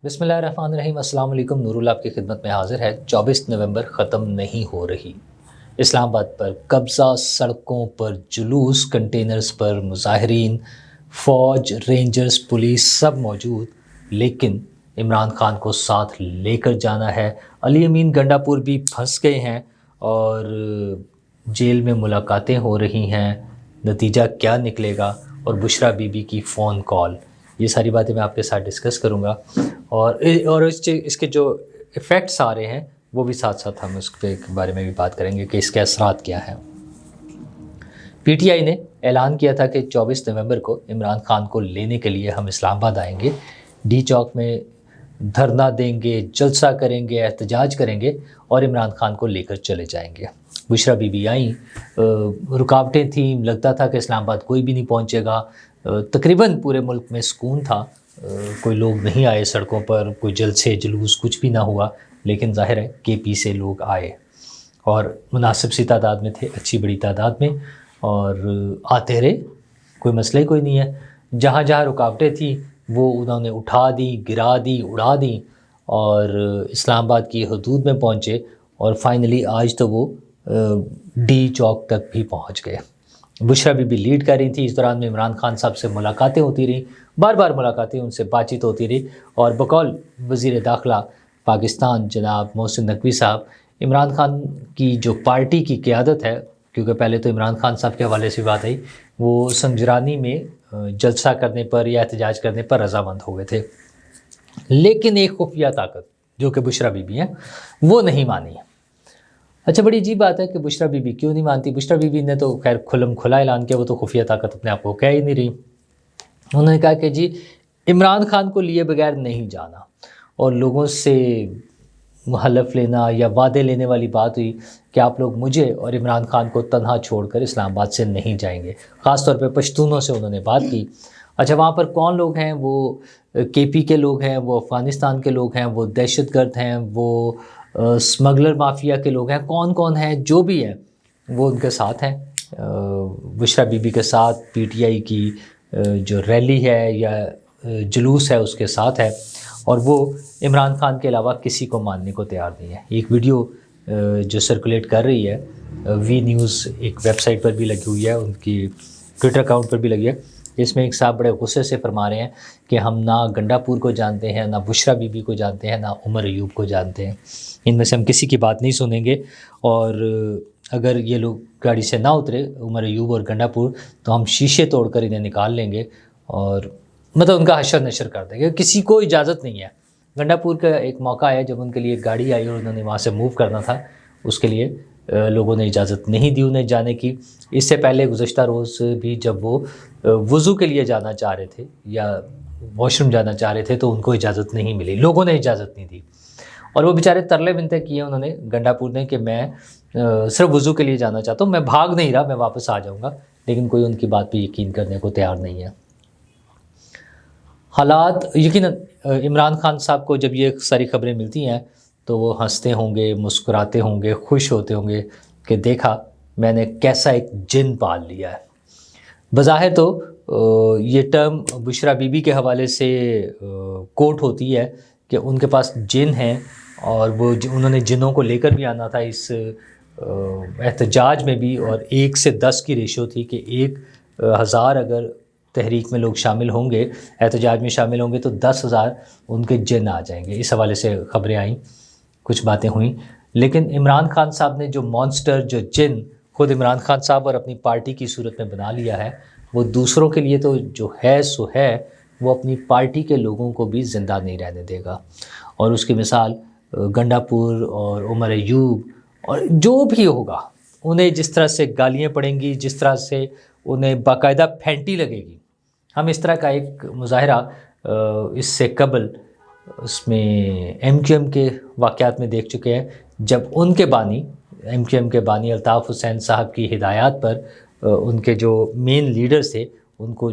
بسم اللہ الرحمن الرحیم۔ السلام علیکم، نور اللہ آپ کی خدمت میں حاضر ہے۔ 24 نومبر ختم نہیں ہو رہی۔ اسلام آباد پر قبضہ، سڑکوں پر جلوس، کنٹینرز پر مظاہرین، فوج، رینجرز، پولیس سب موجود، لیکن عمران خان کو ساتھ لے کر جانا ہے۔ علی امین گنڈا پور بھی پھنس گئے ہیں اور جیل میں ملاقاتیں ہو رہی ہیں۔ نتیجہ کیا نکلے گا؟ اور بشریٰ بی بی کی فون کال، یہ ساری باتیں میں آپ کے ساتھ ڈسکس کروں گا، اور اس کے جو ایفیکٹس آ رہے ہیں وہ بھی ساتھ ساتھ ہم اس کے بارے میں بھی بات کریں گے کہ اس کے اثرات کیا ہیں۔ پی ٹی آئی نے اعلان کیا تھا کہ 24 نومبر کو عمران خان کو لینے کے لیے ہم اسلام آباد آئیں گے، ڈی چوک میں دھرنا دیں گے، جلسہ کریں گے، احتجاج کریں گے اور عمران خان کو لے کر چلے جائیں گے۔ بشریٰ بی بی آئیں، رکاوٹیں تھیں، لگتا تھا کہ اسلام آباد کوئی بھی نہیں پہنچے گا، تقریباً پورے ملک میں سکون تھا، کوئی لوگ نہیں آئے سڑکوں پر، کوئی جلسے جلوس کچھ بھی نہ ہوا، لیکن ظاہر ہے کے پی سے لوگ آئے اور مناسب سی تعداد میں تھے، اچھی بڑی تعداد میں، اور آتے رہے، کوئی مسئلہ ہی کوئی نہیں ہے۔ جہاں جہاں رکاوٹیں تھیں وہ انہوں نے اٹھا دی، گرا دی، اڑا دی اور اسلام آباد کی حدود میں پہنچے، اور فائنلی آج تو وہ ڈی چوک تک بھی پہنچ گئے۔ بشریٰ بی بی لیڈ کر رہی تھی، اس دوران میں عمران خان صاحب سے ملاقاتیں ہوتی رہیں، بار بار ملاقاتیں، ان سے بات چیت ہوتی رہی، اور بقول وزیر داخلہ پاکستان جناب محسن نقوی صاحب، عمران خان کی جو پارٹی کی قیادت ہے، کیونکہ پہلے تو عمران خان صاحب کے حوالے سے بات آئی، وہ سنجرانی میں جلسہ کرنے پر یا احتجاج کرنے پر رضامند ہو گئے تھے، لیکن ایک خفیہ طاقت جو کہ بشریٰ بی بی ہیں وہ نہیں مانی۔ اچھا، بڑی عجیب بات ہے کہ بشریٰ بی بی کیوں نہیں مانتی؟ بشریٰ بی بی نے تو خیر کھلم کھلا اعلان کیا، وہ تو خفیہ طاقت اپنے آپ کو کہہ ہی نہیں رہی۔ انہوں نے کہا کہ جی عمران خان کو لیے بغیر نہیں جانا، اور لوگوں سے حلف لینا یا وعدے لینے والی بات ہوئی کہ آپ لوگ مجھے اور عمران خان کو تنہا چھوڑ کر اسلام آباد سے نہیں جائیں گے، خاص طور پہ پشتونوں سے انہوں نے بات کی۔ اچھا، وہاں پر کون لوگ ہیں؟ وہ کے پی کے لوگ ہیں، وہ افغانستان کے لوگ ہیں، وہ دہشت گرد ہیں، وہ اسمگلر مافیا کے لوگ ہیں، کون کون ہیں جو بھی ہیں وہ ان کے ساتھ ہیں، بشریٰ بی بی کے ساتھ، پی ٹی آئی کی جو ریلی ہے یا جلوس ہے اس کے ساتھ ہے، اور وہ عمران خان کے علاوہ کسی کو ماننے کو تیار نہیں ہے۔ ایک ویڈیو جو سرکولیٹ کر رہی ہے، وی نیوز ایک ویب سائٹ پر بھی لگی ہوئی ہے، ان کی ٹویٹر اکاؤنٹ پر بھی لگی ہے، اس میں ایک صاحب بڑے غصے سے فرما رہے ہیں کہ ہم نہ گنڈا پور کو جانتے ہیں، نہ بشریٰ بی بی کو جانتے ہیں، نہ عمر ایوب کو جانتے ہیں، ان میں سے ہم کسی کی بات نہیں سنیں گے، اور اگر یہ لوگ گاڑی سے نہ اترے عمر ایوب اور گنڈا پور تو ہم شیشے توڑ کر انہیں نکال لیں گے، اور مطلب ان کا حشر نشر کر دیں گے۔ کسی کو اجازت نہیں ہے۔ گنڈا پور کا ایک موقع آیا جب ان کے لیے گاڑی آئی اور انہوں نے وہاں سے موو کرنا تھا، اس کے لیے لوگوں نے اجازت نہیں دی انہیں جانے کی۔ اس سے پہلے گزشتہ روز بھی جب وہ وضو کے لیے جانا چاہ رہے تھے یا واش روم جانا چاہ رہے تھے تو ان کو اجازت نہیں ملی، لوگوں نے اجازت نہیں دی، اور وہ بیچارے ترلے منتیں کیے انہوں نے گنڈا پور نے کہ میں صرف وضو کے لیے جانا چاہتا ہوں، میں بھاگ نہیں رہا، میں واپس آ جاؤں گا، لیکن کوئی ان کی بات پہ یقین کرنے کو تیار نہیں ہے۔ حالات یقیناً عمران خان صاحب کو جب یہ ساری خبریں ملتی ہیں تو وہ ہنستے ہوں گے، مسکراتے ہوں گے، خوش ہوتے ہوں گے کہ دیکھا میں نے کیسا ایک جن پال لیا ہے۔ بظاہر تو یہ ٹرم بشریٰ بی بی کے حوالے سے کوٹ ہوتی ہے کہ ان کے پاس جن ہیں، اور وہ انہوں نے جنوں کو لے کر بھی آنا تھا اس احتجاج میں بھی، اور 1 سے 10 کی ریشو تھی کہ 1000 اگر تحریک میں لوگ شامل ہوں گے، احتجاج میں شامل ہوں گے تو 10,000 ان کے جن آ جائیں گے۔ اس حوالے سے خبریں آئیں، کچھ باتیں ہوئیں، لیکن عمران خان صاحب نے جو مانسٹر، جو جن خود عمران خان صاحب اور اپنی پارٹی کی صورت میں بنا لیا ہے، وہ دوسروں کے لیے تو جو ہے سو ہے، وہ اپنی پارٹی کے لوگوں کو بھی زندہ نہیں رہنے دے گا، اور اس کی مثال گنڈا پور اور عمر ایوب اور جو بھی ہوگا، انہیں جس طرح سے گالیاں پڑیں گی، جس طرح سے انہیں باقاعدہ پھینٹی لگے گی۔ ہم اس طرح کا ایک مظاہرہ اس سے قبل اس میں ایم کیو ایم کے واقعات میں دیکھ چکے ہیں، جب ان کے بانی، ایم کیو ایم کے بانی الطاف حسین صاحب کی ہدایات پر ان کے جو مین لیڈرز تھے ان کو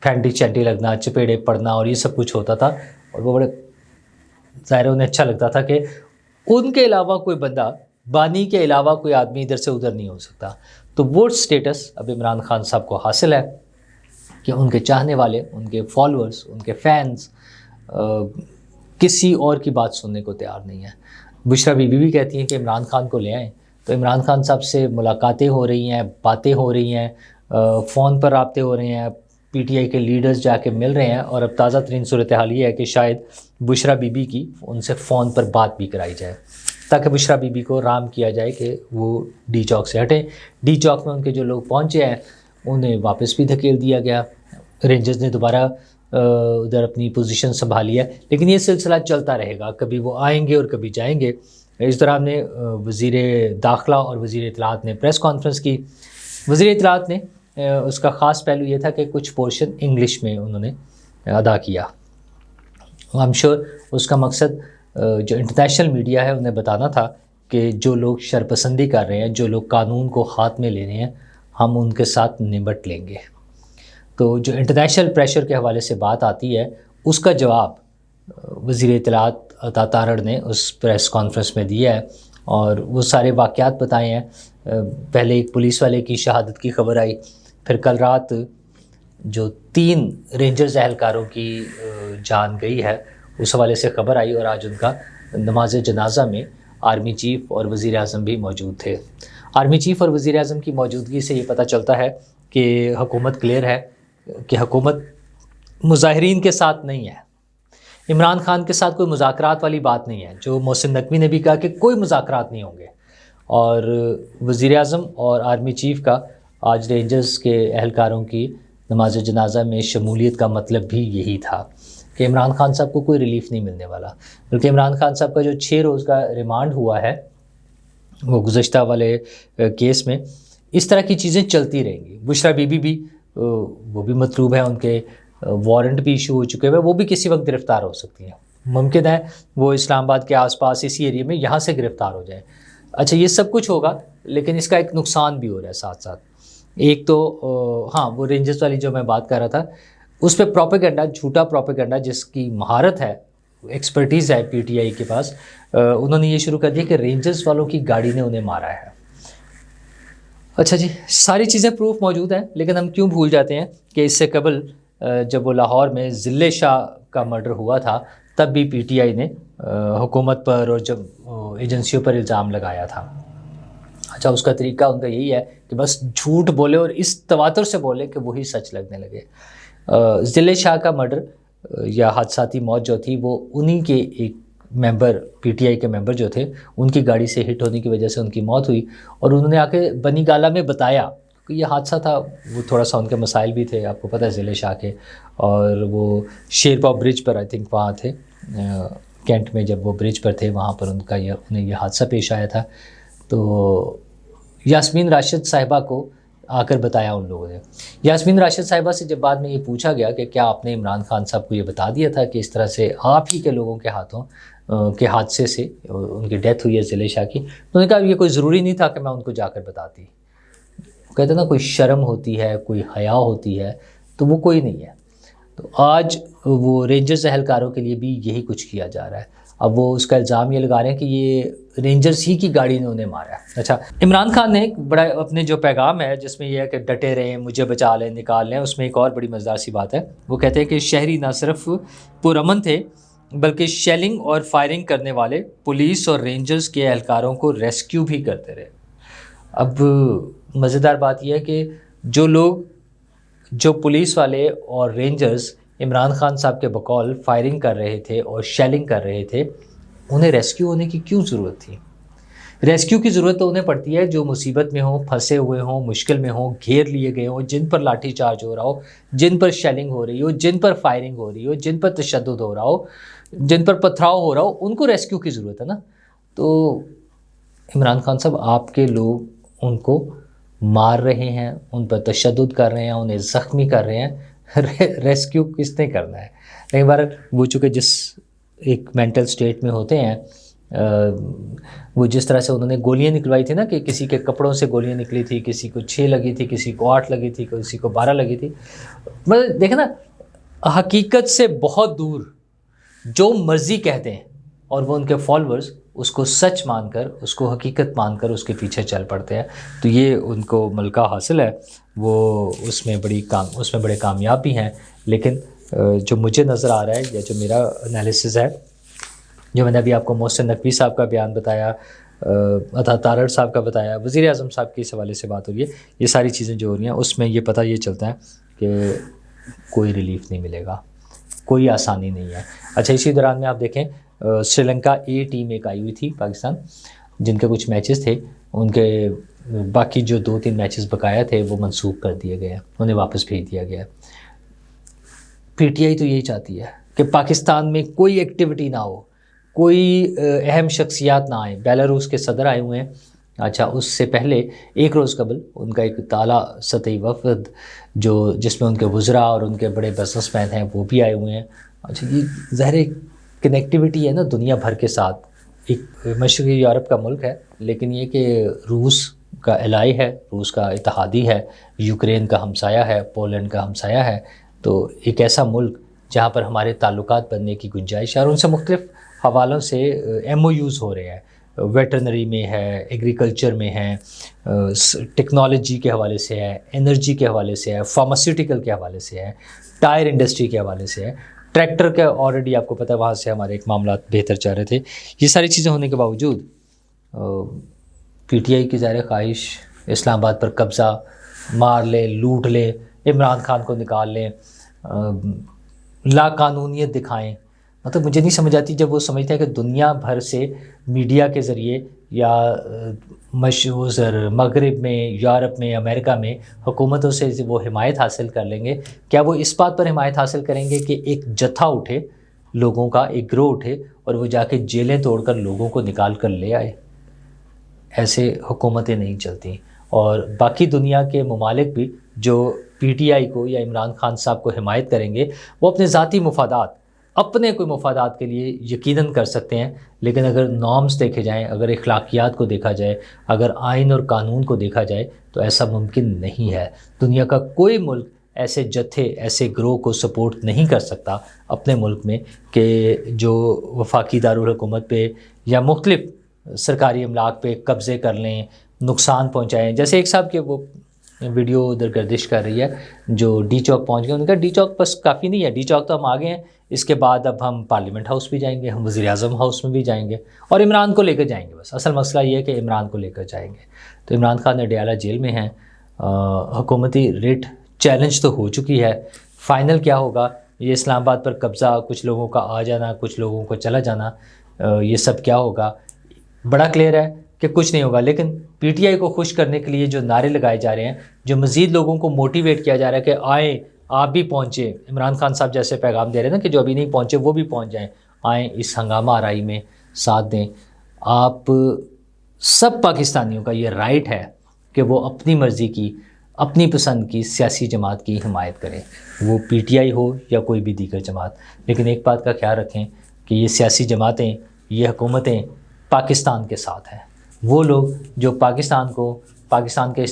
پھینٹی چینٹی لگنا، چپیڑے پڑنا اور یہ سب کچھ ہوتا تھا، اور وہ بڑے ظاہر انہیں اچھا لگتا تھا کہ ان کے علاوہ کوئی بندہ، بانی کے علاوہ کوئی آدمی ادھر سے ادھر نہیں ہو سکتا۔ تو وہ سٹیٹس اب عمران خان صاحب کو حاصل ہے کہ ان کے چاہنے والے، ان کے فالورز، ان کے فینز کسی اور کی بات سننے کو تیار نہیں ہے۔ بشریٰ بی بی بھی کہتی ہیں کہ عمران خان کو لے آئیں، تو عمران خان صاحب سے ملاقاتیں ہو رہی ہیں، باتیں ہو رہی ہیں، فون پر رابطے ہو رہے ہیں، پی ٹی آئی کے لیڈرز جا کے مل رہے ہیں، اور اب تازہ ترین صورتحال یہ ہے کہ شاید بشریٰ بی بی کی ان سے فون پر بات بھی کرائی جائے، تاکہ بشریٰ بی بی کو رام کیا جائے کہ وہ ڈی چوک سے ہٹیں۔ ڈی چوک میں ان کے جو لوگ پہنچے ہیں انہیں واپس بھی دھکیل دیا گیا، رینجرز نے دوبارہ ادھر اپنی پوزیشن سنبھالی ہے، لیکن یہ سلسلہ چلتا رہے گا، کبھی وہ آئیں گے اور کبھی جائیں گے۔ اس طرح ہم نے وزیر داخلہ اور وزیر اطلاعات نے پریس کانفرنس کی۔ وزیر اطلاعات نے اس کا خاص پہلو یہ تھا کہ کچھ پورشن انگلش میں انہوں نے ادا کیا۔ I'm sure اس کا مقصد جو انٹرنیشنل میڈیا ہے انہیں بتانا تھا کہ جو لوگ شرپسندی کر رہے ہیں، جو لوگ قانون کو ہاتھ میں لے رہے ہیں، ہم ان کے ساتھ نمٹ لیں گے۔ تو جو انٹرنیشنل پریشر کے حوالے سے بات آتی ہے، اس کا جواب وزیر اطلاعات عطا تارڑ نے اس پریس کانفرنس میں دیا ہے، اور وہ سارے واقعات بتائے ہیں۔ پہلے ایک پولیس والے کی شہادت کی خبر آئی، پھر کل رات جو 3 رینجرز اہلکاروں کی جان گئی ہے اس حوالے سے خبر آئی، اور آج ان کا نماز جنازہ میں آرمی چیف اور وزیر اعظم بھی موجود تھے۔ آرمی چیف اور وزیر اعظم کی موجودگی سے یہ پتہ چلتا ہے کہ حکومت کلیئر ہے، کہ حکومت مظاہرین کے ساتھ نہیں ہے، عمران خان کے ساتھ کوئی مذاکرات والی بات نہیں ہے۔ جو محسن نقوی نے بھی کہا کہ کوئی مذاکرات نہیں ہوں گے، اور وزیر اعظم اور آرمی چیف کا آج رینجرز کے اہلکاروں کی نماز جنازہ میں شمولیت کا مطلب بھی یہی تھا کہ عمران خان صاحب کو کوئی ریلیف نہیں ملنے والا، بلکہ عمران خان صاحب کا جو 6 روز کا ریمانڈ ہوا ہے وہ گزشتہ والے کیس میں، اس طرح کی چیزیں چلتی رہیں گی۔ بشریٰ بی بی بھی وہ بھی مطلوب ہیں، ان کے وارنٹ بھی ایشو ہو چکے ہوئے، وہ بھی کسی وقت گرفتار ہو سکتی ہیں، ممکن ہے وہ اسلام آباد کے آس پاس اسی ایریے میں یہاں سے گرفتار ہو جائیں۔ اچھا، یہ سب کچھ ہوگا، لیکن اس کا ایک نقصان بھی ہو رہا ہے ساتھ ساتھ۔ ایک تو ہاں، وہ رینجرز والی جو میں بات کر رہا تھا، اس پہ پروپیگنڈا، جھوٹا پروپیگنڈا، جس کی مہارت ہے، ایکسپرٹیز ہے پی ٹی آئی کے پاس، انہوں نے یہ شروع کر دیا کہ رینجرز والوں کی گاڑی نے انہیں مارا ہے۔ اچھا جی، ساری چیزیں پروف موجود ہیں، لیکن ہم کیوں بھول جاتے ہیں کہ اس سے قبل جب وہ لاہور میں ضلع شاہ کا مرڈر ہوا تھا، تب بھی پی ٹی آئی نے حکومت پر اور جب ایجنسیوں پر الزام لگایا تھا۔ اچھا، اس کا طریقہ ان کا یہی ہے کہ بس جھوٹ بولے اور اس تواتر سے بولے کہ وہی سچ لگنے لگے۔ ضلع شاہ کا مرڈر یا حادثاتی موت جو تھی، وہ انہی کے ایک ممبر، پی ٹی آئی کے ممبر جو تھے، ان کی گاڑی سے ہٹ ہونے کی وجہ سے ان کی موت ہوئی، اور انہوں نے آ کے بنی گالہ میں بتایا کہ یہ حادثہ تھا۔ وہ تھوڑا سا ان کے مسائل بھی تھے، آپ کو پتہ ہے، ضلع شاہ کے، اور وہ شیرپا برج پر آئی تھنک وہاں تھے، کینٹ میں جب وہ برج پر تھے، وہاں پر انہیں یہ حادثہ پیش آیا تھا۔ تو یاسمین راشد صاحبہ کو آ کر بتایا ان لوگوں نے۔ یاسمین راشد صاحبہ سے جب بعد میں یہ پوچھا گیا کہ کیا آپ نے عمران خان صاحب کو یہ بتا دیا تھا کہ اس طرح سے آپ ہی کے لوگوں کے ہاتھوں کے حادثے سے ان کی ڈیتھ ہوئی ہے ضلع شاہ کی، تو انہوں نے کہا یہ کوئی ضروری نہیں تھا کہ میں ان کو جا کر بتاتی۔ کہتے نا، کوئی شرم ہوتی ہے، کوئی حیا ہوتی ہے، تو وہ کوئی نہیں ہے۔ تو آج وہ رینجرز اہلکاروں کے لیے بھی یہی کچھ کیا جا رہا ہے۔ اب وہ اس کا الزام یہ لگا رہے ہیں کہ یہ رینجرز ہی کی گاڑی نے انہیں مارا ہے۔ اچھا، عمران خان نے بڑا اپنے جو پیغام ہے جس میں یہ ہے کہ ڈٹے رہیں، مجھے بچا لیں، نکال لیں، اس میں ایک اور بڑی مزیدار سی بات ہے۔ وہ کہتے ہیں کہ شہری نہ صرف پرامن تھے بلکہ شیلنگ اور فائرنگ کرنے والے پولیس اور رینجرز کے اہلکاروں کو ریسکیو بھی کرتے رہے۔ اب مزیدار بات یہ ہے کہ جو پولیس والے اور رینجرز عمران خان صاحب کے بقول فائرنگ کر رہے تھے اور شیلنگ کر رہے تھے، انہیں ریسکیو ہونے کی کیوں ضرورت تھی؟ ریسکیو کی ضرورت تو انہیں پڑتی ہے جو مصیبت میں ہوں، پھنسے ہوئے ہوں، مشکل میں ہوں، گھیر لیے گئے ہوں، جن پر لاٹھی چارج ہو رہا ہو، جن پر شیلنگ ہو رہی ہو، جن پر فائرنگ ہو رہی ہو، جن پر تشدد ہو رہا ہو، جن پر پتھراؤ ہو رہا ہو، ان کو ریسکیو کی ضرورت ہے نا۔ تو عمران خان صاحب، آپ کے لوگ ان کو مار رہے ہیں، ان پر تشدد کر رہے ہیں، انہیں زخمی کر رہے ہیں، ریسکیو کس نے کرنا ہے؟ لیکن بہرحال وہ چونکہ جس ایک مینٹل سٹیٹ میں ہوتے ہیں، وہ جس طرح سے انہوں نے گولیاں نکلوائی تھی نا، کہ کسی کے کپڑوں سے گولیاں نکلی تھی، کسی کو 6 لگی تھی، کسی کو 8 لگی تھی، کسی کو 12 لگی تھی، مطلب دیکھیں نا، حقیقت سے بہت دور جو مرضی کہتے ہیں، اور وہ ان کے فالورز اس کو سچ مان کر، اس کو حقیقت مان کر اس کے پیچھے چل پڑتے ہیں۔ تو یہ ان کو ملکہ حاصل ہے، وہ اس میں بڑے کامیاب بھی ہیں۔ لیکن جو مجھے نظر آ رہا ہے، یا جو میرا انالیسز ہے، جو میں نے ابھی آپ کو محسن نقوی صاحب کا بیان بتایا، عطا تارڑ صاحب کا بتایا، وزیر اعظم صاحب کے اس حوالے سے بات ہو رہی ہے، یہ ساری چیزیں جو ہو رہی ہیں اس میں یہ پتہ یہ چلتا ہے کہ کوئی ریلیف نہیں ملے گا، کوئی آسانی نہیں ہے۔ اچھا، اسی دوران میں آپ دیکھیں سری لنکا اے ٹیم ایک آئی ہوئی تھی پاکستان، جن کے کچھ میچز تھے، ان کے باقی جو 2-3 میچز بقایا تھے وہ منسوخ کر دیے گئے ہیں، انہیں واپس بھیج دیا گیا ہے۔ پی ٹی آئی تو یہی چاہتی ہے کہ پاکستان میں کوئی ایکٹیویٹی نہ ہو، کوئی اہم شخصیات نہ آئیں۔ بیلاروس کے صدر آئے ہوئے ہیں، اچھا اس سے پہلے ایک روز قبل ان کا ایک اعلیٰ سطحی وفد جس میں ان کے وزراء اور ان کے بڑے بزنس مین ہیں وہ بھی آئے ہوئے ہیں۔ اچھا، یہ ظاہر کنیکٹیویٹی ہے نا دنیا بھر کے ساتھ۔ ایک مشرقی یورپ کا ملک ہے، لیکن یہ کہ روس کا الائی ہے، روس کا اتحادی ہے، یوکرین کا ہمسایہ ہے، پولینڈ کا ہمسایہ ہے، تو ایک ایسا ملک جہاں پر ہمارے تعلقات بننے کی گنجائش ہے، اور ان سے مختلف حوالوں سے ایم او یوز ہو رہے ہیں، ویٹرنری میں ہے، ایگریکلچر میں ہے، ٹیکنالوجی کے حوالے سے ہے، انرجی کے حوالے سے ہے، فارماسیوٹیکل کے حوالے سے ہے، ٹائر انڈسٹری کے حوالے سے ہے، ٹریکٹر کا آلریڈی آپ کو پتہ ہے وہاں سے ہمارے ایک معاملات بہتر چل رہے تھے۔ یہ ساری چیزیں ہونے کے باوجود پی ٹی آئی کی ظاہر خواہش اسلام آباد پر قبضہ، مار لے، لوٹ لے، عمران خان کو نکال لیں، لا قانونیت دکھائیں۔ مطلب مجھے نہیں سمجھ آتی جب وہ سمجھتے ہیں کہ دنیا بھر سے میڈیا کے ذریعے یا مغرب میں، یورپ میں، امریکہ میں حکومتوں سے وہ حمایت حاصل کر لیں گے، کیا وہ اس بات پر حمایت حاصل کریں گے کہ ایک جتھا اٹھے لوگوں کا، ایک گروہ اٹھے اور وہ جا کے جیلیں توڑ کر لوگوں کو نکال کر لے آئے؟ ایسے حکومتیں نہیں چلتی۔ اور باقی دنیا کے ممالک بھی جو پی ٹی آئی کو یا عمران خان صاحب کو حمایت کریں گے، وہ اپنے ذاتی مفادات، اپنے کوئی مفادات کے لیے یقیناً کر سکتے ہیں، لیکن اگر نارمز دیکھے جائیں، اگر اخلاقیات کو دیکھا جائے، اگر آئین اور قانون کو دیکھا جائے تو ایسا ممکن نہیں ہے۔ دنیا کا کوئی ملک ایسے جتھے، ایسے گروہ کو سپورٹ نہیں کر سکتا اپنے ملک میں کہ جو وفاقی دارالحکومت پہ یا مختلف سرکاری املاک پہ قبضے کر لیں، نقصان پہنچائیں۔ جیسے ایک صاحب کے وہ ویڈیو ادھر گردش کر رہی ہے جو ڈی چوک پہنچ گئے، انہوں نے کہا ڈی چوک بس کافی نہیں ہے، ڈی چوک تو ہم آگے ہیں، اس کے بعد اب ہم پارلیمنٹ ہاؤس بھی جائیں گے، ہم وزیر اعظم ہاؤس میں بھی جائیں گے اور عمران کو لے کر جائیں گے۔ بس اصل مسئلہ یہ ہے کہ عمران کو لے کر جائیں گے۔ تو عمران خان اڈیالہ جیل میں ہیں، حکومتی ریٹ چیلنج تو ہو چکی ہے، فائنل کیا ہوگا؟ یہ اسلام آباد پر قبضہ، کچھ لوگوں کا آ جانا، کچھ لوگوں کو چلا جانا، یہ سب کیا ہوگا؟ بڑا کلیئر ہے کہ کچھ نہیں ہوگا۔ لیکن پی ٹی آئی کو خوش کرنے کے لیے جو نعرے لگائے جا رہے ہیں، جو مزید لوگوں کو موٹیویٹ کیا جا رہا ہے کہ آئیں، آپ بھی پہنچیں، عمران خان صاحب جیسے پیغام دے رہے ہیں نا کہ جو ابھی نہیں پہنچے وہ بھی پہنچ جائیں، آئیں اس ہنگامہ آرائی میں ساتھ دیں۔ آپ سب پاکستانیوں کا یہ رائٹ ہے کہ وہ اپنی مرضی کی، اپنی پسند کی سیاسی جماعت کی حمایت کریں، وہ پی ٹی آئی ہو یا کوئی بھی دیگر جماعت۔ لیکن ایک بات کا خیال رکھیں کہ یہ سیاسی جماعتیں، یہ حکومتیں پاکستان کے ساتھ ہیں۔ وہ لوگ جو پاکستان کو، پاکستان کے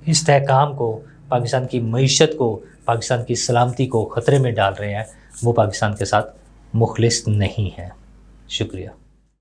استحکام کو، پاکستان کی معیشت کو، پاکستان کی سلامتی کو خطرے میں ڈال رہے ہیں، وہ پاکستان کے ساتھ مخلص نہیں ہیں۔ شکریہ۔